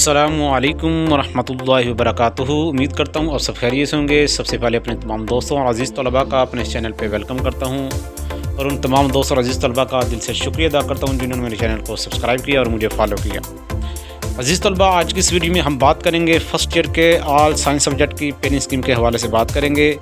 अस्सलामुअलैकुम वरहमतुल्लाहि वबरकातुहू। उम्मीद करता हूँ आप सब खैरियत से होंगे। सबसे पहले अपने तमाम दोस्तों और अज़ीज़ तलबा का अपने इस चैनल पे वेलकम करता हूँ और उन तमाम दोस्तों और अज़ीज़ तलबा का दिल से शुक्रिया अदा करता हूँ जिन्होंने मेरे चैनल को सब्सक्राइब किया और मुझे फॉलो किया। अज़ीज़ तलबा, आज की इस वीडियो में हम बात करेंगे फ़र्स्ट ईयर के ऑल साइंस सब्जेक्ट की पेनिंग स्कीम के हवाले से बात करेंगे।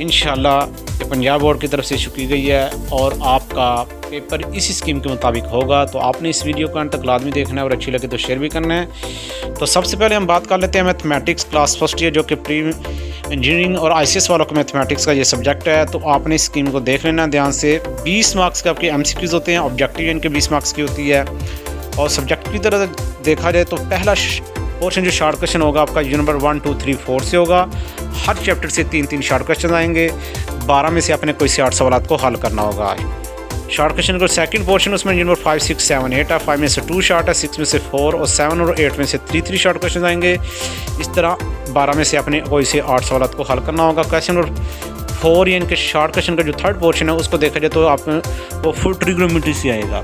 इंशाल्लाह ये पंजाब बोर्ड की तरफ से इशू की गई है और आपका पेपर इसी स्कीम के मुताबिक होगा। तो आपने इस वीडियो को अंत तक लाजमी देखना है और अच्छी लगे तो शेयर भी करना है। तो सबसे पहले हम बात कर लेते हैं मैथमेटिक्स क्लास फर्स्ट ईयर, जो कि प्री इंजीनियरिंग और ICS वालों को मैथमेटिक्स का ये सब्जेक्ट है। तो आपने इस स्कीम को देख लेना ध्यान से। 20 मार्क्स के आपके MCQs होते हैं, ऑब्जेक्टिव इनके 20 मार्क्स की होती है। और सब्जेक्ट की तरह देखा जाए तो पहला पोर्शन जो शार्ट क्वेश्चन होगा आपका नंबर 1, 2, 3, 4 से होगा। हर चैप्टर से 3-3 शार्ट क्वेश्चन आएंगे। 12 में से अपने कोई से 8 सवाल को हल करना होगा। शार्ट क्वेश्चन का सेकंड पोर्शन उसमें नंबर 5, 6, 7, 8 है। 5 में से 2 शार्ट है, 6 में से 4 और 7 और 8 में से 3 शार्ट क्वेश्चन आएंगे। इस तरह 12 में से अपने कोई से 8 सवाल को हल करना होगा। क्वेश्चन नंबर 4 यानी कि शार्ट क्वेश्चन का जो थर्ड पोर्शन है उसको देखा जाए तो आप वो फुल ट्रिग्नोमेट्री से आएगा।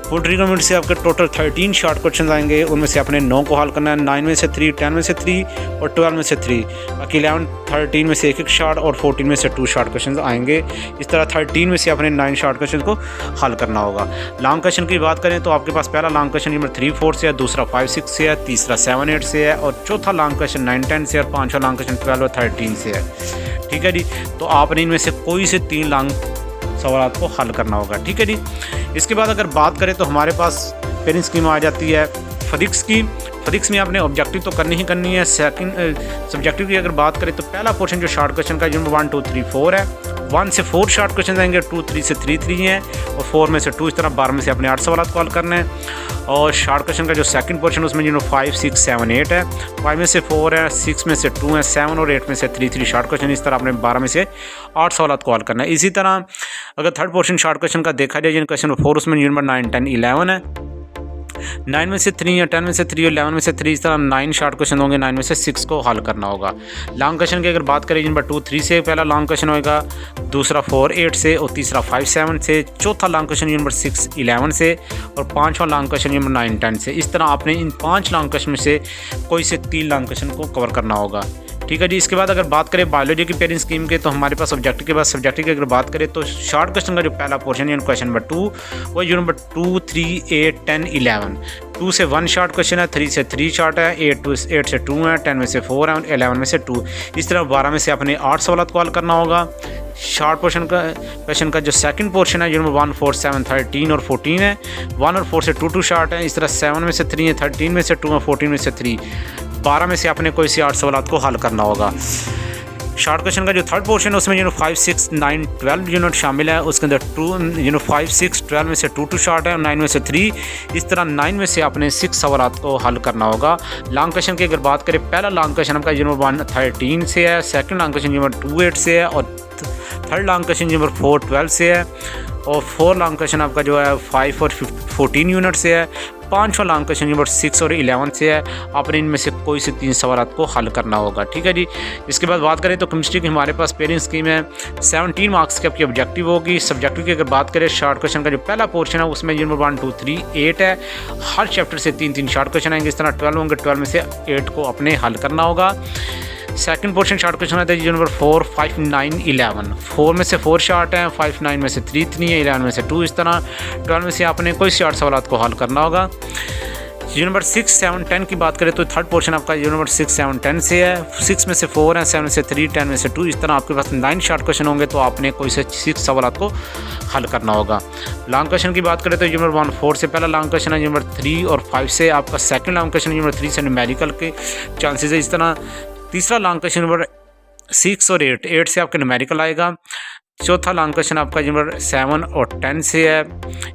फुल ट्रिग्नोमेट्री से आपके टोटल 13 शार्ट क्वेश्चन आएंगे। उनमें से अपने 9 को हल करना है। 9 में से 3, 10 में से 3 और 12 में से 3। बाकी 11, 13 में से 1 शार्ट और 14 में से 2 शार्ट क्वेश्चन आएंगे। इस तरह 13 में से अपने 9 शार्ट क्वेश्चन को हल करना होगा। लॉन्ग क्वेश्चन की बात करें तो आपके पास पहला लॉन्ग क्वेश्चन नंबर 3, 4 से है, दूसरा 5, 6 से है, तीसरा 7, 8 से है और चौथा लॉन्ग क्वेश्चन 9, 10 से और पाँचवा लॉन्ग क्वेश्चन 12 और 13 से है। ठीक है जी। तो आपने इनमें से कोई से 3 लॉन्ग सवाल को हल करना होगा। ठीक है जी। इसके बाद अगर बात करें तो हमारे पास पेनिंग स्कीम आ जाती है फिजिक्स की। फिजिक्स में आपने ऑब्जेक्टिव तो करनी ही करनी है। सेकंड सब्जेक्टिव की अगर बात करें तो पहला पोर्शन जो शार्ट क्वेश्चन का नंबर 1, 2, 3, 4 है। 1 से 4 शार्ट क्वेश्चन आएंगे। 2, 3 से 3 हैं और 4 में से 2। इस तरह 12 में से अपने 8 सवाल को हल करना है। और शार्ट क्वेश्चन का जो सेकंड पोर्शन उसमें जो 5, 6, 7, 8 है। 5 में से 4 है, 6 में से 2 है, 7 और 8 में से 3 शार्ट क्वेश्चन। इस तरह आपने 12 में से 8 सवाल को हल करना है। इसी तरह अगर थर्ड पोर्शन शार्ट क्वेश्चन का देखा जाए, क्वेश्चन 4 उसमें नंबर 9, 10, 11 है। 9 में से 3 या 10 में से 3 और 11 में से 3। इस तरह 9 शार्ट क्वेश्चन होंगे। 9 में से 6 को हल करना होगा। लॉन्ग क्वेश्चन की अगर बात करें नंबर 2, 3 से पहला लॉन्ग क्वेश्चन होगा, दूसरा 4, 8 से और तीसरा 5, 7 से। चौथा लॉन्ग क्वेश्चन नंबर 6, 11 से और पाँचवा लॉन्ग क्वेश्चन नंबर 9, 10 से। इस तरह आपने इन 5 लॉन्ग क्वेश्चन में से कोई से 3 लॉन्ग क्वेश्चन को कवर करना होगा। ठीक है जी। इसके बाद अगर बात करें बायोलॉजी की पेनिंग स्कीम के तो हमारे पास सब्जेक्ट के बाद सब्जेक्ट की अगर बात करें तो शार्ट क्वेश्चन का जो पहला पोर्शन है क्वेश्चन नंबर 2 वो जो नंबर 2, 3, 8, 10, 11। 2 से 1 शार्ट क्वेश्चन है, 3 से 3 शार्ट है, 8 से 2 है, 10 में से 4 है और 11 में से 2। इस तरह 12 में से अपने 8 सवाल को हल करना होगा। शार्ट पोर्शन का क्वेश्चन का जो सेकंड पोर्शन है जो नंबर 1, 4, 7, 13 और 14 है। 1 और 4 से 2 शार्ट है। इस तरह 7 में से 3 है, 13 में से 2 और 14 में से 3। 12 में से अपने कोई से 8 सवाल को हल करना होगा। शार्ट क्वेश्चन का जो थर्ड पोर्शन है उसमें 5, 6, 9, 12 यूनिट शामिल है। उसके अंदर 5, 6, 12 में से 2 शार्ट है और 9 में से 3। इस तरह 9 में से अपने 6 सवाल को हल करना होगा। लॉन्ग क्वेश्चन की अगर बात करें, पहला लॉन्ग क्वेश्चन आपका नंबर 1, 13 से है। सेकंड लॉन्ग क्वेश्चन नंबर 2, 8 से है और थर्ड लॉन्ग क्वेश्चन नंबर 4, 12 से है और 4 लॉन्ग क्वेश्चन आपका जो है 5 और 14 यूनिट से है। 5वां लॉन्ग क्वेश्चन नंबर 6 और 11 से है। आपने इनमें से कोई से 3 सवाल को हल करना होगा। ठीक है जी। इसके बाद बात करें तो केमिस्ट्री की हमारे पास पेनिंग स्कीम है। 17 मार्क्स की आपकी ऑब्जेक्टिव होगी। सब्जेक्टिव की अगर बात करें, शार्ट क्वेश्चन का जो पहला पोर्शन है उसमें नंबर 1, 2, 3, 8 है। हर चैप्टर से 3-3 शार्ट क्वेश्चन आएंगे। इस तरह 12 होंगे। 12 में से 8 को अपने हल करना होगा। सेकंड पोर्शन शार्ट क्वेश्चन आता है जो नंबर 4, 5, 9, 11। 4 में से 4 शार्ट हैं। 5, 9 में से 3 है, 11 में से 2। इस तरह 12 में से आपने कोई से 8 सवाल को हल करना होगा। जो नंबर 6, 7, 10 की बात करें तो थर्ड पोर्शन आपका जो नंबर 6, 7, 10 से है। 6 में से 4 है, 7 में से 3, 10 में से 2। इस तरह आपके पास 9 शार्ट क्वेश्चन होंगे। तो आपने कोई से 6 सवाल को हल करना होगा। लॉन्ग क्वेश्चन की बात करें तो जो नंबर 1, 4 से पहला लॉन्ग क्वेश्चन है। नंबर 3 और 5 से आपका सेकंड लॉन्ग क्वेश्चन नंबर 3 से न्यूमेरिकल के चांसेस है। इस तरह तीसरा लॉन्ग क्वेश्चन नंबर 6 और 8 से आपका न्यूमेरिकल आएगा। चौथा लॉन्ग क्वेश्चन आपका नंबर 7 और 10 से है।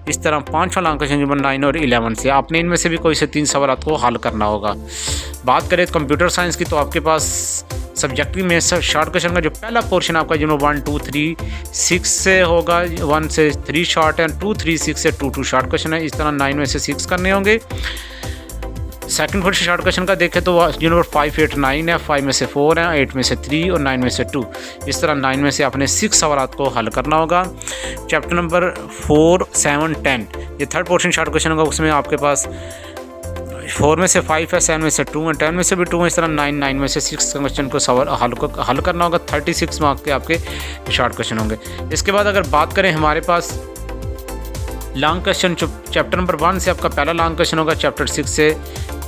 इस तरह 5वां लॉन्ग क्वेश्चन नंबर 9 और 11 से। आपने इनमें से भी कोई से 3 सवाल को हल करना होगा। बात करें कंप्यूटर साइंस की तो आपके पास सब्जेक्टिव में शार्ट क्वेश्चन का जो पहला पोर्शन आपका जो 1, 2, 3, 6 से होगा। 1 से 3 शार्ट है, 2, 3, 6 से 2 शार्ट क्वेश्चन है। इस तरह 9 में से 6 करने होंगे। सेकंड पोर्शन शार्ट क्वेश्चन का देखें तो जो नंबर 5, 8, 9 है। 5 में से 4 है, 8 में से 3 और 9 में से 2। इस तरह 9 में से अपने 6 सवाल को हल करना होगा। चैप्टर नंबर 4, 7, 10 ये थर्ड पोर्शन शार्ट क्वेश्चन होगा। उसमें आपके पास 4 में से 5 है, 7 में से 2 है, 10 में से भी 2 है, इस तरह 9 में से 6 क्वेश्चन को सवाल हल करना होगा। 36 मार्क्स के आपके शॉर्ट क्वेश्चन होंगे। इसके बाद अगर बात करें हमारे पास लॉन्ग क्वेश्चन, चैप्टर नंबर 1 से आपका पहला लॉन्ग क्वेश्चन होगा, चैप्टर 6 से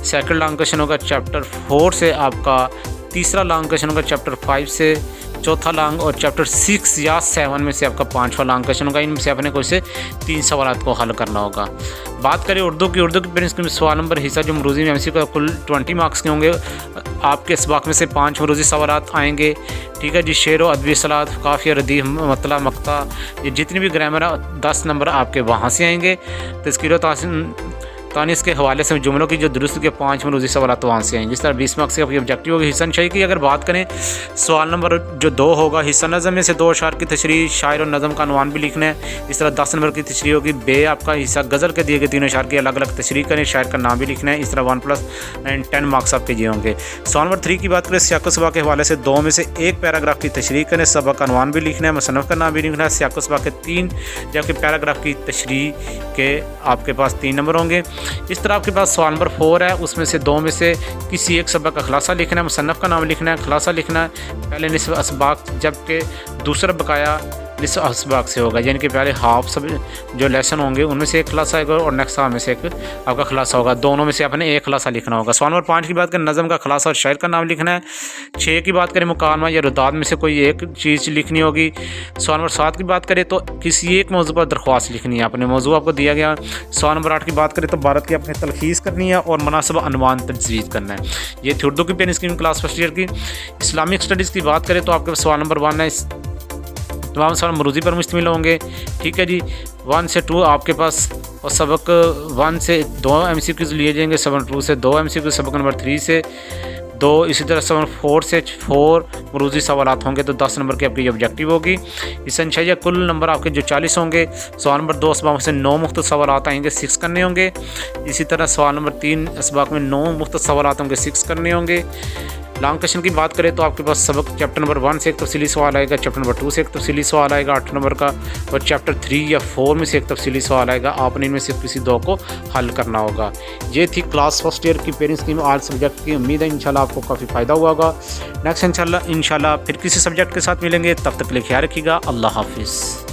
सेकंड लॉन्ग क्वेश्चन होगा, चैप्टर 4 से आपका तीसरा लॉन्ग क्वेश्चन होगा, चैप्टर 5 से चौथा लॉन्ग, और चैप्टर 6 या 7 में से आपका 5वां लॉन्ग क्वेश्चन होगा। इनमें से आपने कोई से 3 सवाल को हल करना होगा। बात करें उर्दू की पेरेंट्स के सवाल नंबर हिस्सा जो मरूजी में एमसीक्यू का कुल 20 मार्क्स के होंगे। आपके सबक में से 5 मरूजी सवाल आएंगे, ठीक है जी। शेर व अदबी सलात, काफ़िया, रदीफ, मतला, मक्ता, ये जितनी भी ग्रामर 10 नंबर आपके वहाँ से आएंगे। तज़कीर तानीस के हवाले से जुमलों की जो दुरुस्त के 5 मरूजी सवाल वहाँ से आएंगे। इस तरह 20 मार्क्स के आपकी ऑब्जेक्टिव होगी। हिस्सा नशाई की अगर बात करें, सवाल नंबर जो 2 होगा, हिस्सा नज़म में से 2 अशार की तशरीह, शायर और नज़म का अनवान भी लिखना है। इस तरह 10 नंबर की तशरीह होगी। बे आपका हिस्सा गज़ल के दिए गए 3 अशार की अलग अलग तशरीह करें, शायर का नाम भी लिखना है। इस तरह 1+9 10 मार्क्स आपके ये होंगे। सवाल नंबर 3 की बात करें, सियाक़ सबा के हवाले से 2 में से 1 पैराग्राफ की तशरीह करें, सबा का अनवान भी लिखना है, मुसन्नफ़ का नाम भी लिखना है। सियाक़ सबा के 3 जबकि पैराग्राफ की तशरीह के आपके पास 3 नंबर होंगे। इस तरह आपके पास सवाल नंबर 4 है, उसमें से 2 में से किसी एक सबक का खुलासा लिखना है, मुसन्नफ़ का नाम लिखना है, खुलासा लिखना है। पहले निस्फ़ असबाक जबकि दूसरा बकाया निस्फ़ असबाक से होगा, यानी कि पहले हाफ सब जो लेसन होंगे उनमें से एक खुलासा आएगा और नेक्स्ट हाफ में से एक आपका खुलासा होगा। दोनों में से आपने एक खुलासा लिखना होगा। सवाल नंबर 5 की बात करें, नज़म का खुलासा और शायर का नाम लिखना है। 6 की बात करें, मुकालमा या रुदात में से कोई एक चीज़ लिखनी होगी। सवाल नंबर 7 की बात करें तो किसी एक मौजू पर दरख्वास्त लिखनी है, अपने मौजू आपको दिया गया। सवाल नंबर 8 की बात करें तो भारत की अपनी तलखीस करनी है और मुनासिब अनवान तजवीज़ करना है। ये थी उर्दू की pen scheme class first year की। इस्लामिक स्टडीज़ की बात करें तो आपके सवाल नंबर 1 है, तमाम सवाल मरूजी पर मुश्तमिल होंगे, ठीक है जी। 1 से 2 आपके पास और सबक 1 से 2 MCQs लिए जाएंगे, सबक 2 से 2 MCQs, सबक नंबर 3 से 2, इसी तरह सबक 4 से 4 मरूजी सवाल होंगे तो 10 नंबर की आपकी ऑब्जेक्टिव होगी। इस अंशाइया कुल नंबर आपके जो 40 होंगे। सवाल नंबर 2 असबाक से 9 मुख्तलिफ सवाल आएंगे, 6 करने होंगे। इसी तरह सवाल नंबर 3 असबाक में 9 मुख्तलिफ सवाल होंगे, 6 करने होंगे। लॉन्ग क्वेश्चन की बात करें तो आपके पास सबक चैप्टर नंबर 1 से एक तफसीली सवाल आएगा, चैप्टर नंबर 2 से एक तफसीली सवाल आएगा 8 नंबर का, और चैप्टर 3 या 4 में से एक तफसीली सवाल आएगा। आपने इनमें से किसी 2 को हल करना होगा। ये थी क्लास फर्स्ट ईयर की पेरेंट्स स्कीम ऑल सब्जेक्ट की। उम्मीद है इंशाल्लाह आपको काफ़ी फ़ायदा हुआ होगा। नेक्स्ट इंशाल्लाह फिर किसी सब्जेक्ट के साथ मिलेंगे, तब तक के लिए ख्याल रखिएगा। अल्लाह हाफिज़।